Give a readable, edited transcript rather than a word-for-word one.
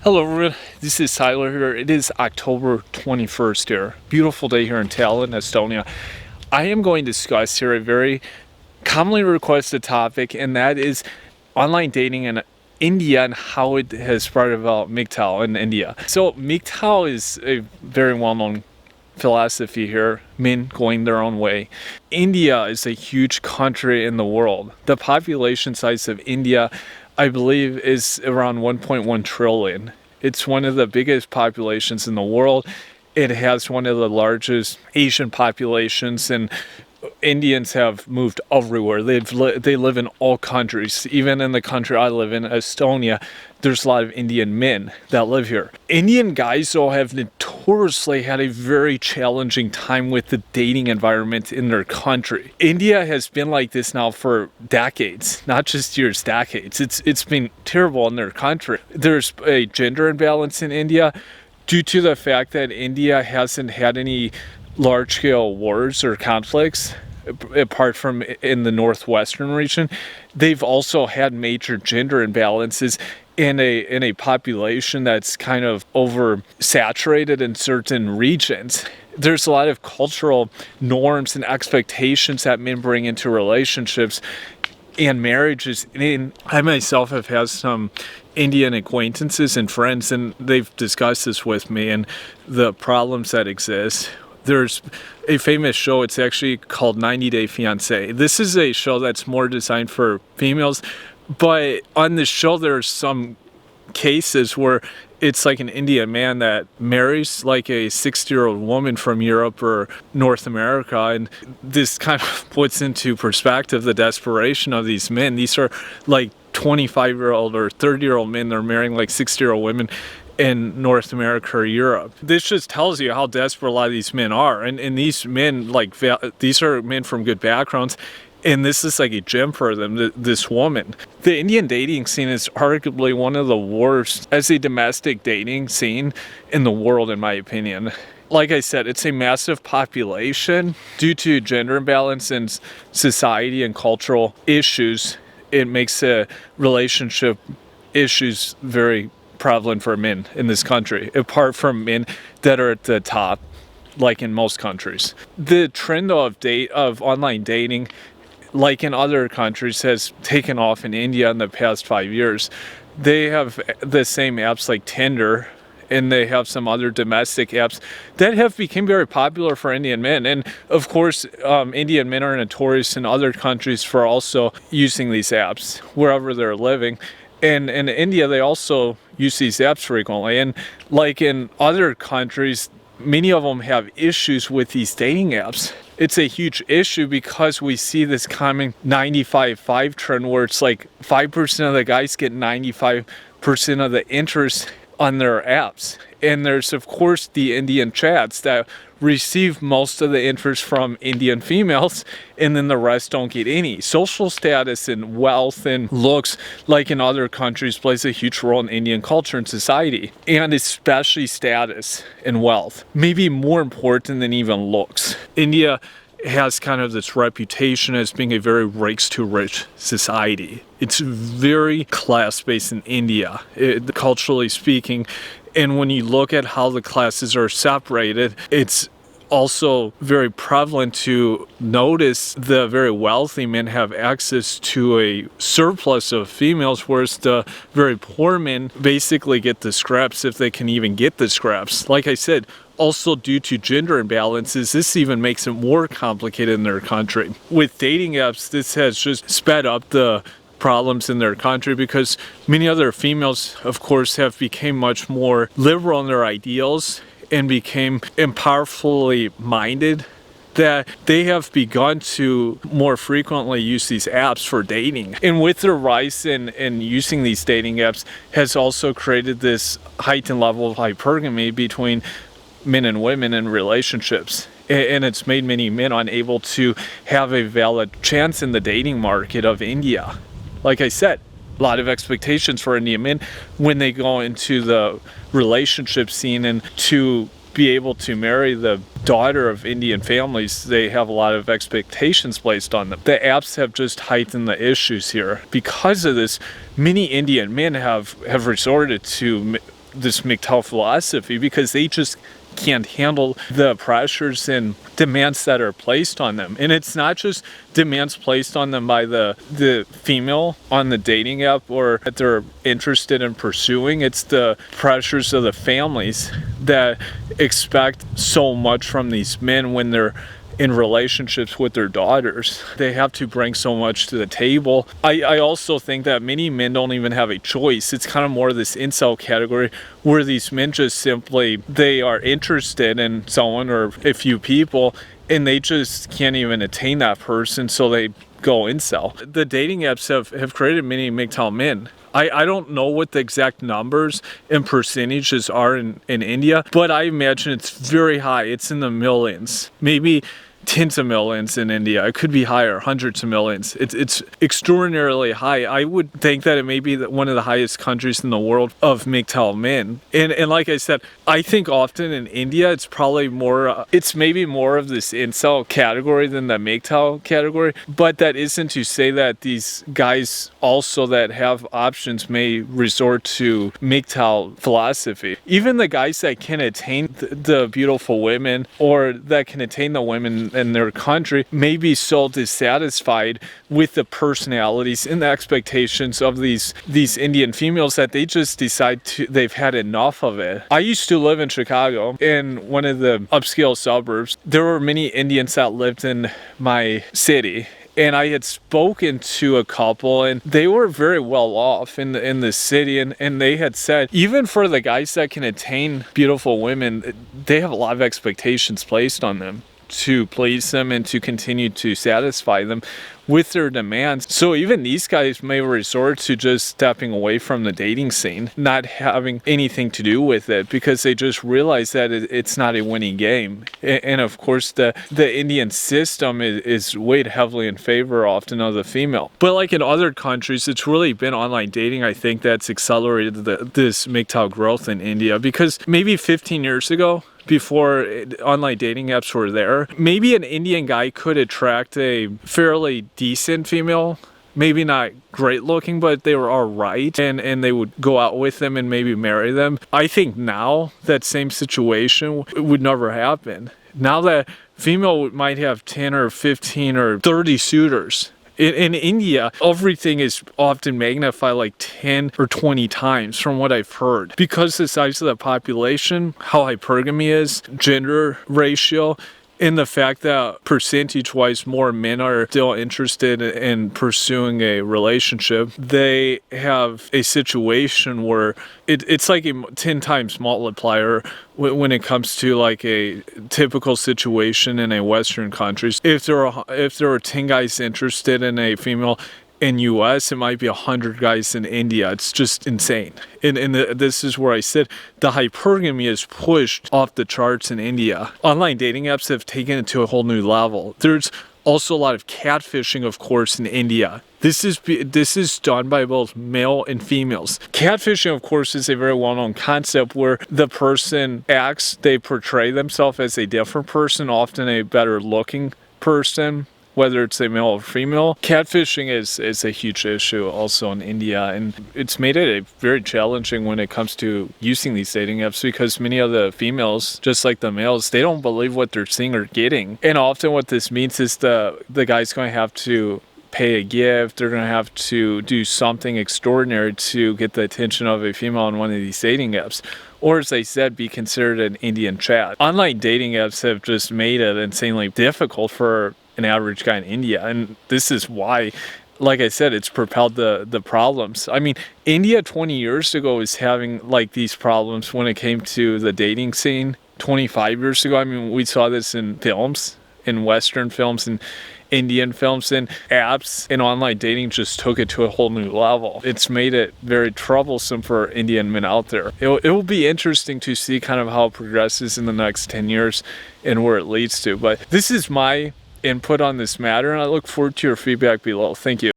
Hello everyone, this is Tyler here. It is October 21st here. Beautiful day here in Tallinn, Estonia. I am going to discuss here a very commonly requested topic, and that is online dating in India and how it has spread about MGTOW in India. So MGTOW is a very well-known philosophy here, men going their own way. India is a huge country in the world. The population size of India, I believe, is around 1.1 trillion. It's one of the biggest populations in the world. It has one of the largest Asian populations, and Indians have moved everywhere. They live in all countries. Even in the country I live in, Estonia, there's a lot of Indian men that live here. Indian guys, though, have notoriously had a very challenging time with the dating environment in their country. India has been like this now for decades, not just years, decades. It's been terrible in their country. There's a gender imbalance in India due to the fact that India hasn't had any large-scale wars or conflicts apart from in the northwestern region. They've also had major gender imbalances in a population that's kind of oversaturated in certain regions. There's a lot of cultural norms and expectations that men bring into relationships and marriages. And I myself have had some Indian acquaintances and friends, and they've discussed this with me and the problems that exist. There's a famous show, it's actually called 90 Day Fiancé. This is a show that's more designed for females, but on this show there's some cases where it's like an Indian man that marries like a 60-year-old woman from Europe or North America, and this kind of puts into perspective the desperation of these men. These are like 25-year-old or 30-year-old men that are marrying like 60-year-old women in North America or Europe. This just tells you how desperate a lot of these men are, and these men, like, these are men from good backgrounds, and this is like a gem for them, this woman. The Indian dating scene is arguably one of the worst as a domestic dating scene in the world, in my opinion. Like I said, it's a massive population. Due to gender imbalance and society and cultural issues, it makes the relationship issues very prevalent for men in this country, apart from men that are at the top, like in most countries. The trend of online dating, like in other countries, has taken off in India in the past 5 years. They have the same apps like Tinder, and they have some other domestic apps that have become very popular for Indian men. And of course, Indian men are notorious in other countries for also using these apps wherever they're living. And in India, they also use these apps frequently. And like in other countries, many of them have issues with these dating apps. It's a huge issue because we see this common 95-5 trend where it's like 5% of the guys get 95% of the interest on their apps. And there's, of course, the Indian chats that receive most of the interest from Indian females, and then the rest don't get any. Social status and wealth and looks, like in other countries, plays a huge role in Indian culture and society, and especially status and wealth. Maybe more important than even looks. India has kind of this reputation as being a very rags to rich society. It's very class-based in India, culturally speaking. And when you look at how the classes are separated, it's also very prevalent to notice the very wealthy men have access to a surplus of females, whereas the very poor men basically get the scraps if they can even get the scraps. Like I said, also due to gender imbalances, this even makes it more complicated in their country. With dating apps, this has just sped up the problems in their country because many other females, of course, have become much more liberal in their ideals and became powerfully minded, that they have begun to more frequently use these apps for dating. And with their rise in using these dating apps has also created this heightened level of hypergamy between men and women in relationships. And it's made many men unable to have a valid chance in the dating market of India. Like I said, a lot of expectations for Indian men when they go into the relationship scene, and to be able to marry the daughter of Indian families, they have a lot of expectations placed on them. The apps have just heightened the issues here. Because of this, many Indian men have resorted to this MGTOW philosophy because they just can't handle the pressures and demands that are placed on them. And it's not just demands placed on them by the female on the dating app or that they're interested in pursuing. It's the pressures of the families that expect so much from these men when they're in relationships with their daughters. They have to bring so much to the table. I also think that many men don't even have a choice. It's kind of more this incel category where these men just simply, they are interested in someone or a few people and they just can't even attain that person, so they go incel. The dating apps have created many MGTOW men. I don't know what the exact numbers and percentages are in India, but I imagine it's very high. It's in the millions, maybe tens of millions in India. It could be higher, hundreds of millions. It's extraordinarily high. I would think that it may be one of the highest countries in the world of MGTOW men. And like I said, I think often in India, it's probably more, it's maybe more of this incel category than the MGTOW category. But that isn't to say that these guys also that have options may resort to MGTOW philosophy. Even the guys that can attain the beautiful women or that can attain the women in their country may be so dissatisfied with the personalities and the expectations of these Indian females that they just decide they've had enough of it. I used to live in Chicago, in one of the upscale suburbs. There were many Indians that lived in my city. And I had spoken to a couple and they were very well off in the city, and they had said even for the guys that can attain beautiful women, they have a lot of expectations placed on them to please them and to continue to satisfy them with their demands. So even these guys may resort to just stepping away from the dating scene, not having anything to do with it because they just realize that it's not a winning game. And of course the Indian system is weighed heavily in favor often of the female. But like in other countries, it's really been online dating, I think, that's accelerated this MGTOW growth in India, because maybe 15 years ago, before online dating apps were there, maybe an Indian guy could attract a fairly decent female, maybe not great looking, but they were all right, and they would go out with them and maybe marry them. I think now that same situation would never happen. Now that female might have 10 or 15 or 30 suitors. In India, everything is often magnified like 10 or 20 times from what I've heard. Because the size of the population, how hypergamy is, gender ratio, and the fact that percentage-wise more men are still interested in pursuing a relationship, they have a situation where it's like a 10 times multiplier when it comes to like a typical situation in a Western countries. If there are 10 guys interested in a female in US, it might be 100 guys in India. It's just insane. And this is where I said the hypergamy is pushed off the charts in India. Online dating apps have taken it to a whole new level. There's also a lot of catfishing, of course, in India. This is done by both male and females. Catfishing, of course, is a very well-known concept where the person acts, they portray themselves as a different person, often a better-looking person, whether it's a male or female. Catfishing is a huge issue also in India, and it's made it very challenging when it comes to using these dating apps because many of the females, just like the males, they don't believe what they're seeing or getting. And often what this means is the guy's going to have to pay a gift, they're going to have to do something extraordinary to get the attention of a female on one of these dating apps. Or as I said, be considered an Indian chat. Online dating apps have just made it insanely difficult for an average guy in India, and this is why, like I said, it's propelled the problems. I mean, India 20 years ago was having like these problems when it came to the dating scene. 25 years ago, I mean, we saw this in films, in Western films and Indian films, and apps and online dating just took it to a whole new level. It's made it very troublesome for Indian men out there. It will be interesting to see kind of how it progresses in the next 10 years and where it leads to. But this is my input on this matter, and I look forward to your feedback below. Thank you.